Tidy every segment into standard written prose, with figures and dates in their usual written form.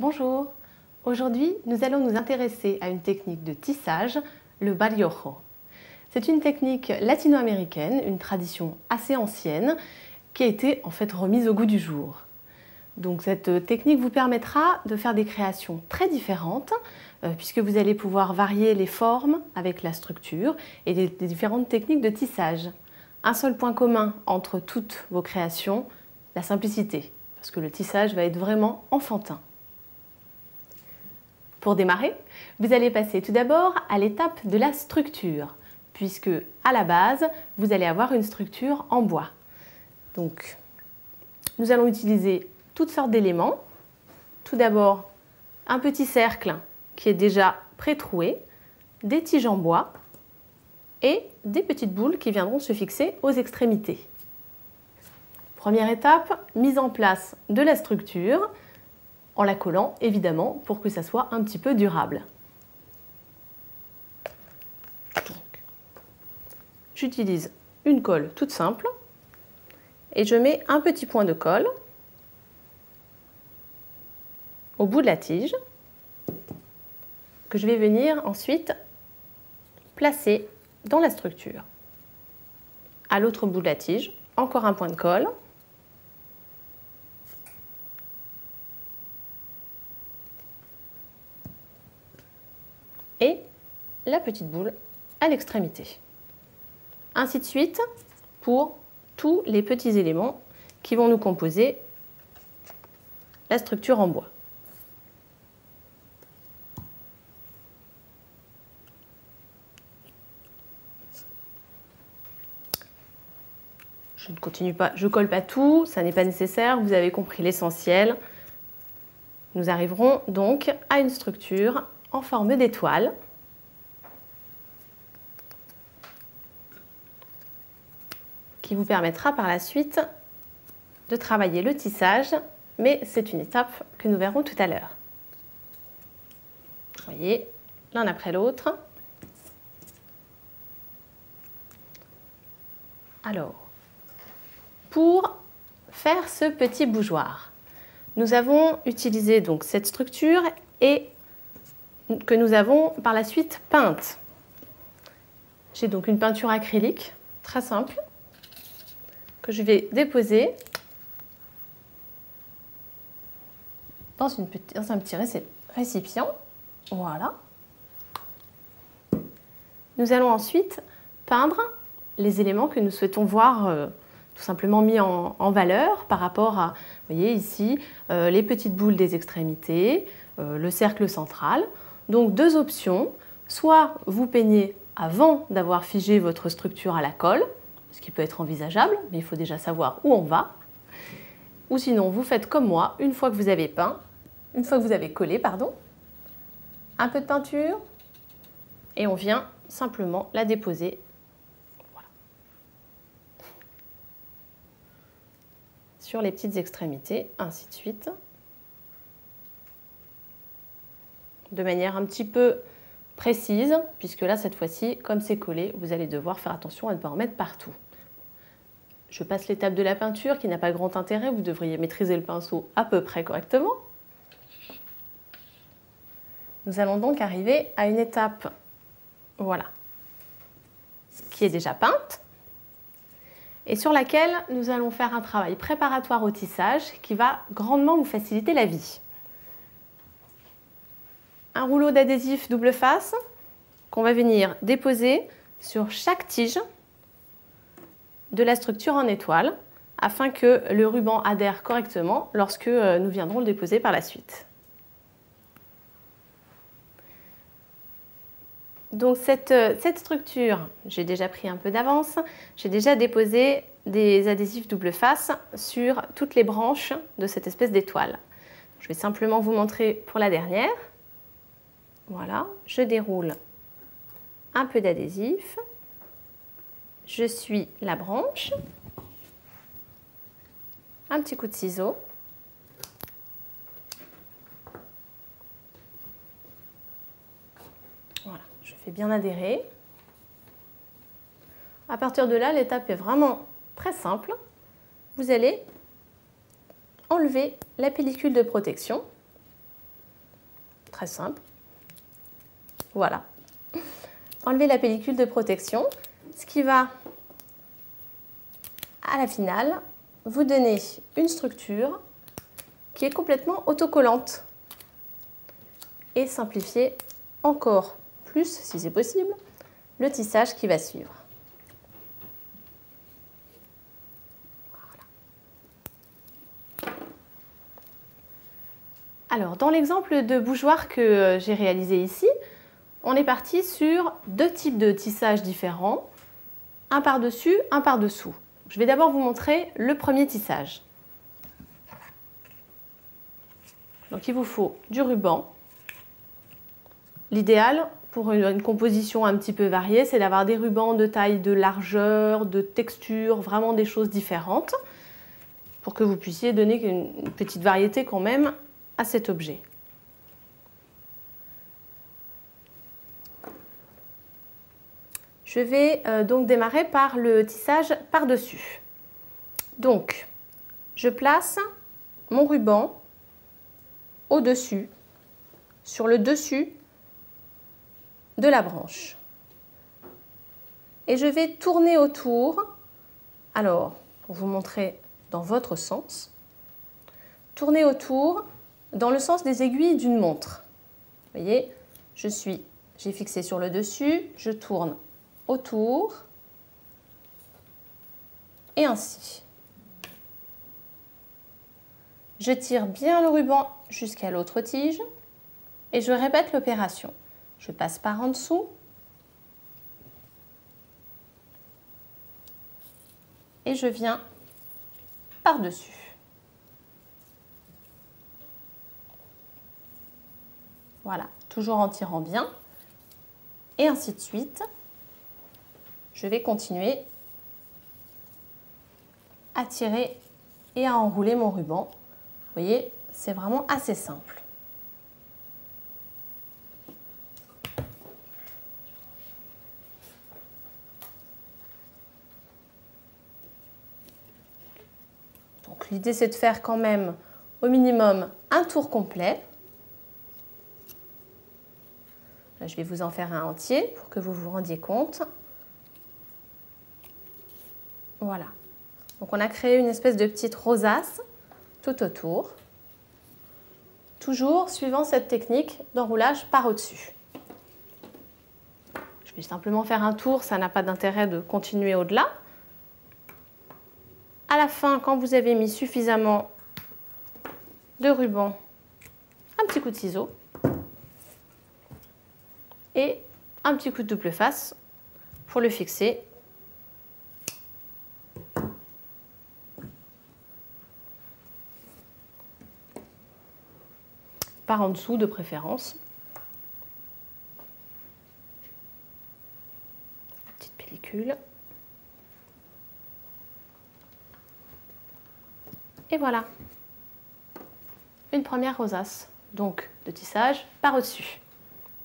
Bonjour, aujourd'hui nous allons nous intéresser à une technique de tissage, le bariojo. C'est une technique latino-américaine, une tradition assez ancienne qui a été en fait remise au goût du jour. Donc cette technique vous permettra de faire des créations très différentes puisque vous allez pouvoir varier les formes avec la structure et des différentes techniques de tissage. Un seul point commun entre toutes vos créations, la simplicité, parce que le tissage va être vraiment enfantin. Pour démarrer, vous allez passer tout d'abord à l'étape de la structure, puisque à la base, vous allez avoir une structure en bois. Donc, nous allons utiliser toutes sortes d'éléments. Tout d'abord, un petit cercle qui est déjà pré-troué, des tiges en bois et des petites boules qui viendront se fixer aux extrémités. Première étape, mise en place de la structure, en la collant évidemment pour que ça soit un petit peu durable. J'utilise une colle toute simple et je mets un petit point de colle au bout de la tige que je vais venir ensuite placer dans la structure. À l'autre bout de la tige, encore un point de colle. Et la petite boule à l'extrémité. Ainsi de suite pour tous les petits éléments qui vont nous composer la structure en bois. Je ne continue pas, je ne colle pas tout, ça n'est pas nécessaire, vous avez compris l'essentiel. Nous arriverons donc à une structure en forme d'étoile. Qui vous permettra par la suite de travailler le tissage, mais c'est une étape que nous verrons tout à l'heure. Vous voyez, l'un après l'autre. Alors, pour faire ce petit bougeoir, nous avons utilisé donc cette structure et que nous avons par la suite peinte. J'ai donc une peinture acrylique très simple que je vais déposer dans un petit récipient. Voilà. Nous allons ensuite peindre les éléments que nous souhaitons voir tout simplement mis en valeur par rapport à, vous voyez ici, les petites boules des extrémités, le cercle central. Donc deux options, soit vous peignez avant d'avoir figé votre structure à la colle, ce qui peut être envisageable, mais il faut déjà savoir où on va. Ou sinon, vous faites comme moi, une fois que vous avez peint, une fois que vous avez collé, pardon, un peu de peinture, et on vient simplement la déposer. Voilà. Sur les petites extrémités, ainsi de suite. De manière un petit peu précise, puisque là, cette fois-ci, comme c'est collé, vous allez devoir faire attention à ne pas en mettre partout. Je passe l'étape de la peinture qui n'a pas grand intérêt, vous devriez maîtriser le pinceau à peu près correctement. Nous allons donc arriver à une étape, voilà, qui est déjà peinte et sur laquelle nous allons faire un travail préparatoire au tissage qui va grandement vous faciliter la vie. Un rouleau d'adhésif double face qu'on va venir déposer sur chaque tige de la structure en étoile afin que le ruban adhère correctement lorsque nous viendrons le déposer par la suite. Donc cette structure, j'ai déjà pris un peu d'avance, j'ai déjà déposé des adhésifs double face sur toutes les branches de cette espèce d'étoile. Je vais simplement vous montrer pour la dernière. Voilà, je déroule un peu d'adhésif, je suis la branche, un petit coup de ciseau, voilà, je fais bien adhérer. À partir de là, l'étape est vraiment très simple. Vous allez enlever la pellicule de protection très simple. Voilà. Enlevez la pellicule de protection, ce qui va, à la finale, vous donner une structure qui est complètement autocollante et simplifier encore plus, si c'est possible, le tissage qui va suivre. Voilà. Alors, dans l'exemple de bougeoir que j'ai réalisé ici, on est parti sur deux types de tissage différents, un par-dessus, un par-dessous. Je vais d'abord vous montrer le premier tissage. Donc il vous faut du ruban. L'idéal pour une composition un petit peu variée, c'est d'avoir des rubans de taille, de largeur, de texture, vraiment des choses différentes, pour que vous puissiez donner une petite variété quand même à cet objet. Je vais donc démarrer par le tissage par-dessus. Donc, je place mon ruban au-dessus, sur le dessus de la branche. Et je vais tourner autour, alors, pour vous montrer dans votre sens, tourner autour dans le sens des aiguilles d'une montre. Vous voyez, j'ai fixé sur le dessus, je tourne autour et ainsi. Je tire bien le ruban jusqu'à l'autre tige et je répète l'opération. Je passe par en dessous et je viens par-dessus. Voilà, toujours en tirant bien et ainsi de suite. Je vais continuer à tirer et à enrouler mon ruban. Vous voyez, c'est vraiment assez simple. Donc l'idée c'est de faire quand même au minimum un tour complet. Là, je vais vous en faire un entier pour que vous vous rendiez compte. Voilà. Donc on a créé une espèce de petite rosace tout autour, toujours suivant cette technique d'enroulage par au-dessus. Je vais simplement faire un tour, ça n'a pas d'intérêt de continuer au-delà. À la fin, quand vous avez mis suffisamment de ruban, un petit coup de ciseau et un petit coup de double face pour le fixer. Par en dessous de préférence. Petite pellicule. Et voilà. Une première rosace, donc de tissage par au-dessus.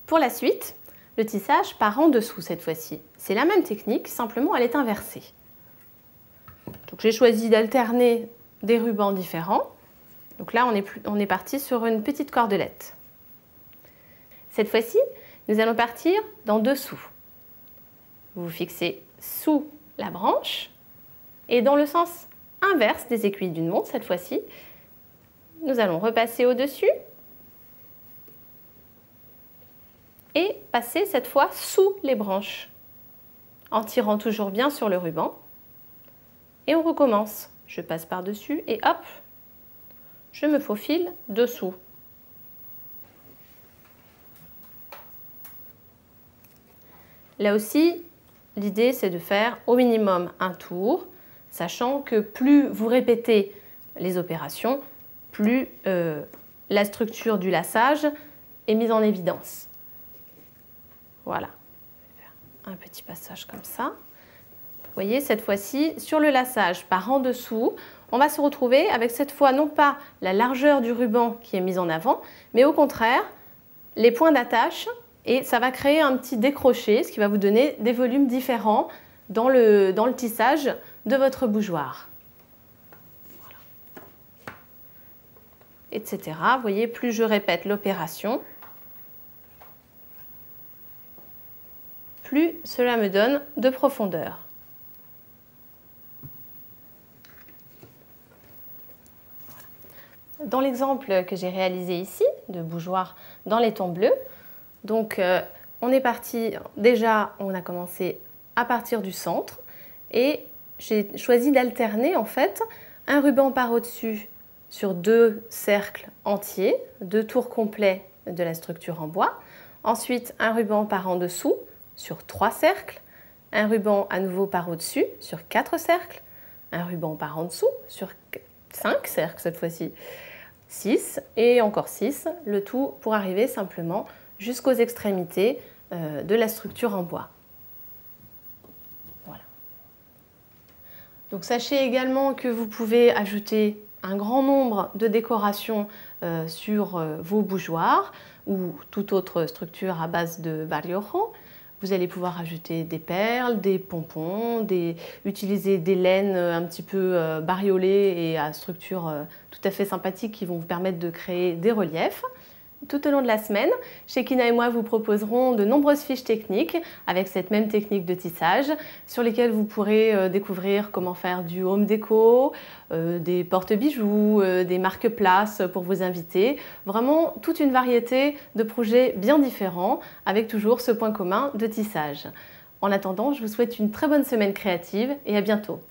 Pour la suite, le tissage par en dessous cette fois-ci. C'est la même technique, simplement elle est inversée. Donc j'ai choisi d'alterner des rubans différents. Donc là, on est parti sur une petite cordelette. Cette fois-ci, nous allons partir d'en dessous. Vous vous fixez sous la branche et dans le sens inverse des aiguilles d'une montre, cette fois-ci, nous allons repasser au-dessus et passer cette fois sous les branches en tirant toujours bien sur le ruban. Et on recommence. Je passe par-dessus et hop, je me faufile dessous. Là aussi, l'idée c'est de faire au minimum un tour, sachant que plus vous répétez les opérations, plus la structure du laçage est mise en évidence. Voilà. Un petit passage comme ça. Vous voyez, cette fois-ci, sur le laçage par en dessous, on va se retrouver avec cette fois non pas la largeur du ruban qui est mise en avant, mais au contraire, les points d'attache, et ça va créer un petit décroché, ce qui va vous donner des volumes différents dans le tissage de votre bougeoir. Voilà. Etc. Vous voyez, plus je répète l'opération, plus cela me donne de profondeur. Dans l'exemple que j'ai réalisé ici, de bougeoir dans les tons bleus, donc on est parti, déjà on a commencé à partir du centre et j'ai choisi d'alterner en fait un ruban par au-dessus sur 2 cercles entiers, 2 tours complets de la structure en bois, ensuite un ruban par en dessous sur 3 cercles, un ruban à nouveau par au-dessus sur 4 cercles, un ruban par en dessous sur 5 cercles cette fois-ci, 6 et encore 6, le tout pour arriver simplement jusqu'aux extrémités de la structure en bois. Voilà. Donc sachez également que vous pouvez ajouter un grand nombre de décorations sur vos bougeoirs ou toute autre structure à base de bariojo. Vous allez pouvoir ajouter des perles, des pompons, utiliser des laines un petit peu bariolées et à structure tout à fait sympathique qui vont vous permettre de créer des reliefs. Tout au long de la semaine, Shekinah et moi vous proposerons de nombreuses fiches techniques avec cette même technique de tissage sur lesquelles vous pourrez découvrir comment faire du home déco, des porte-bijoux, des marque-places pour vos invités. Vraiment toute une variété de projets bien différents avec toujours ce point commun de tissage. En attendant, je vous souhaite une très bonne semaine créative et à bientôt.